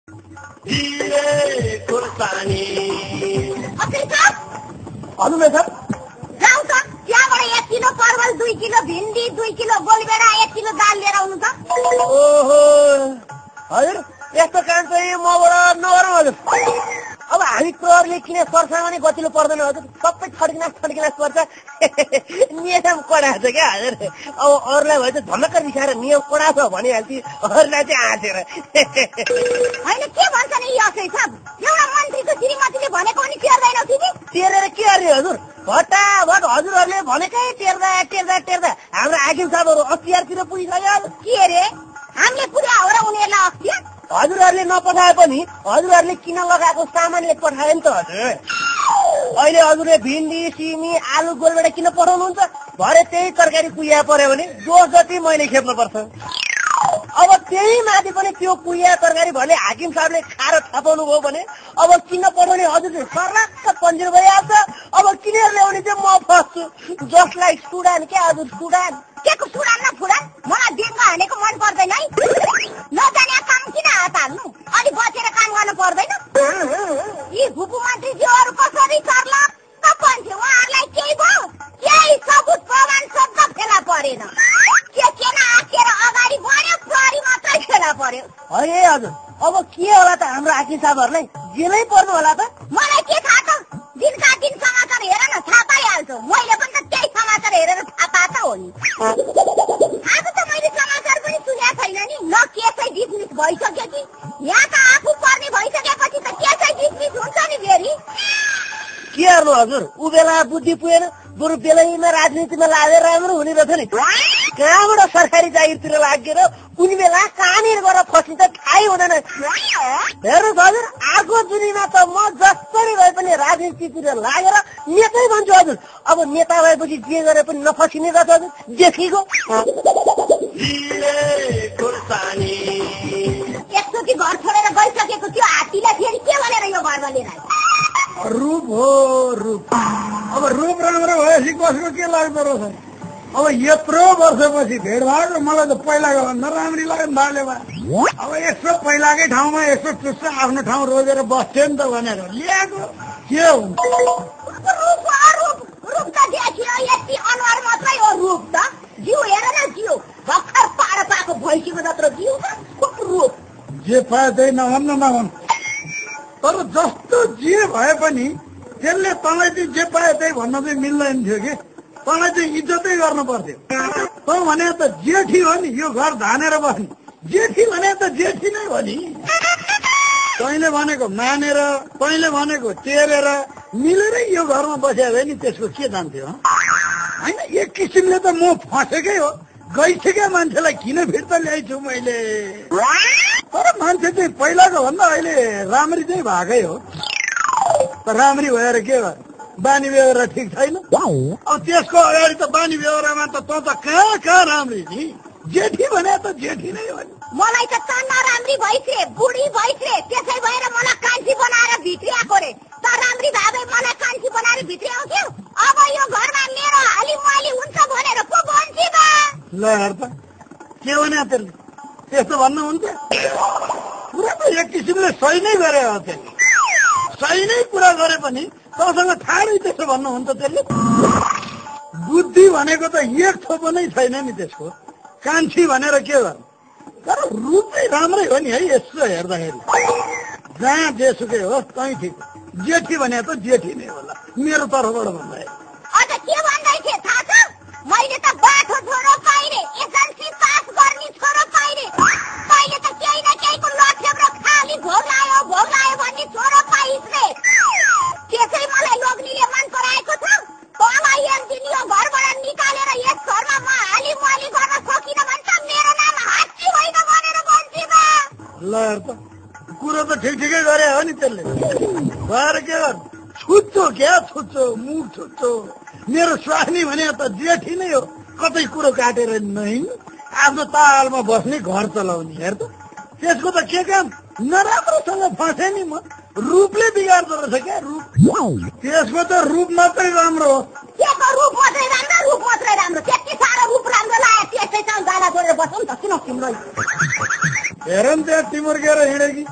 हजुर सर जाऊ त त्यहाँबाट 1 किलो परवल 2 किलो भिन्डी 2 किलो गोलभेडा 1 किलो दाल लिएर आउनु त। ओहो हजुर यस्तो काम चाहिँ मबाट नगरौँ हजुर। अब हामी प्रहरीले किन सर्छ भने गतिलो पर्दैन हजुर, सबै छड्किनास पर्छ। नियम कडा छ क्या हजुर। अब अरूलाई भए चाहिँ झलक्क रिसाएर नियम कडा छ भनिहाल्थी, अरूलाई चाहिँ हाँसेर। होइन के भन्छ नि यो असै सब एउटा मन्त्रीको श्रीमतीले भनेको नि टेर्दैनौ तिमी? टेरेर के गर्ने हजुर, भट्टाभट हजुरहरूले भनेकै टेर्दा हाम्रो हाकिम साहबहरू अख्तियारतिर पुगिसक्यो। के रे हामीले पुरा हो र उनीहरूलाई अख्तियार? हजुरहरूले नपठाए पनि हजुरहरूले किन लगाएको सामानले पठाए नि त हजुर। अहिले हजुरले भिन्डी सिमी आलु गोलभेडा किन पठाउनुहुन्छ? भरे त्यही तरकारी कुहिया पर्यो भने दोष जति मैले खेप्नुपर्छ। अब त्यही माथि पनि त्यो कुहिया तरकारी भने हाकिम साहबले खाएर थापाउनु भयो भने अब किन पठाउने हजुरले सर्लाक्क पन्जिर भइहाल्छ। अब किनेर ल्याउने चाहिँ म फस्छु, जसलाई सुडान क्या हजुर, सुडान। के को सुडान न फुडान? मलाई डेङ्गु हानेको मन पर्दैन है। नजाने काम किन हात हाल्नु, अलि बचेर काम गर्नु पर्दैन? यी भुपु मन्त्रीज्यूहरू कसरी सर्लक्क बन्छे? उहाँहरूलाई केही भयो? केही सबुत प्रमाण शब्द फेला परेन। के आखेर अगाडि बढ्यो, प्रहरी मात्रै फेला पर्यो। है हजुर, अब के होला त हाम्रो हाकिम साहबहरूलाई जेलै पर्नु होला त? मलाई के थाहा त, दिनका दिन समाचार हेर न, थाहा पाइहाल्छौ। मैले पनि त त्यही समाचार हेरेर थाहा पाएको हो नि। आज त मैले समाचार पनि सुनेको छैन नि, न केसै डिसमिस भइसक्यो कि यहाँ त आफू पर्ने भइसकेपछि त केसै डिसमिस हुन्छ नि फेरि। के गर्नु हजुर, ऊ बेला बुद्धि पुगेन, बरु बेलैमा राजनीतिमा लागेर राम्रो हुने रहेछ नि। कहाँबाट सरकारी जागिरतिर लागेर कुन बेला कहाँनिर गएर फसिन्छ थाहै हुँदैन। हेर्नुहोस् हजुर, आगो जुनीमा त म जसरी भए पनि राजनीतितिर लागेर नेतै भन्छु हजुर। अब नेता भएपछि जे गरे पनि नफसिने रहेछ हजुर, देखिको। एकचोटि घर छोडेर गइसकेको त्यो हात्तीलाई फेरि के भनेर यो घरमा लिएर आयो? रूप हो रूप। अब रूप राम्रो भएपछि कसको के लाग्दो रहेछ? अब यत्रो वर्षपछि भेट भएको मलाई त पहिलाको भन्दा राम्री लाग्यो बालेमा। अब यसो पहिलाकै ठाउँमा यसो चुस्छ आफ्नो ठाउँ रोजेर बस्थ्यो नि त भनेर ल्याएको के हुन्छ? रूप त देखियो, यति अनुहार मात्रै हो रूप त। जिउ हेर न, जिउ भर्खर पार पाएको भैँसीको जत्रो जिउ त रूप। जे पाए त्यही नभन्नु, तर जस्तो जे भए पनि त्यसले तँलाई चाहिँ जे पाए त्यही भन्न चाहिँ मिल्दैन थियो कि। तँलाई चाहिँ इज्जतै गर्नु पर्थ्यो। तँ भने त जेठी हो नि, यो घर धानेर बस्ने जेठी भने त जेठी नै हो नि। तैँले भनेको मानेर, तैँले भनेको टेरेर मिलेरै यो घरमा बस्या भए नि त्यसको के जान्थ्यो? होइन, एक किसिमले त म फसेकै हो। गइसक्यो मान्छेलाई किन फिर्ता ल्याइछु मैले। तर मान्छे चाहिँ पहिलाको भन्दा अहिले राम्री चाहिँ भएकै हो। राम्री भएर के गर्नु, बानी व्यवहार ठिक छैन। अब त्यसको अगाडि त बानी व्यवहारमा त कहाँ राम्री नि। जेठी भने त जेठी नै हो नि। मलाई त नराम्री भइसके, बुढी भइसके, त्यसै भएर मलाई कान्छी बनाएर भित्री आएको रे। त राम्री भावे मलाई कान्छी बनाएर भित्री आउँथ्यो। अब यो घरमा मेरो हाली माली हुन्छ भनेर पो भन्छी बा। ल हेर त के भने त्यसले, त्यस्तो भन्नु हुन्छ? पुरा त एक किसिमले सही नै गरे हो। त्यसले सही नै कुरा गरे पनि तँसँग थाहा नै त्यसो भन्नुहुन्छ त्यसले? बुद्धि भनेको त एक थोपो नै छैन नि त्यसको। कान्छी भनेर के गर्नु? तर रूप चाहिँ राम्रै हो नि है, यसो हेर्दाखेरि। जहाँ जेसुकै होस् तै ठिक। जेठी भने त जेठी नै होला मेरो तर्फबाट भन्दा। अझ के भन्दै थिए थाहा छ? मैले त बाठो छोरो पाइरे, एसएलसी पास गर्ने छोरो पाइरे। तैँले त केही न केहीको लक्ष्यम र खाली भोग लायो भन्ने छोरो पाइस रे। त्यसै मलाई लोग्नीले मन पराएको छ। तँलाई एक दिन यो घरबाट निकालेर यस घरमा म हाली माली गर्न सकिन भन्छ, मेरो नाम हात्ती होइन भनेर भन्छे बा। ल हेर त कुरो त ठिकै गरे हो नि त्यसले। भएर के गर्नु, छुच्चो क्या छुच्चो, मुख छुच्चो। मेरो स्वास्नी भने त जेठी नै हो, कतै कुरो काटेर नै आफ्नो तालमा बस्ने, घर चलाउने। हेर त त्यसको त के काम, नराम्रोसँग फसेँ नि म। रूपले बिगार्दो रहेछ क्या रूप। त्यसको त रूप मात्रै राम्रो हो। के को रूप मात्रै राम्रो त्यति साह्रो रूप राम्रो लाग्यो त्यसैसँग गाला जोडेर बसौँ त किन तिम्रो हेर नि त्यहाँ टिमुर्केर हिँडेकी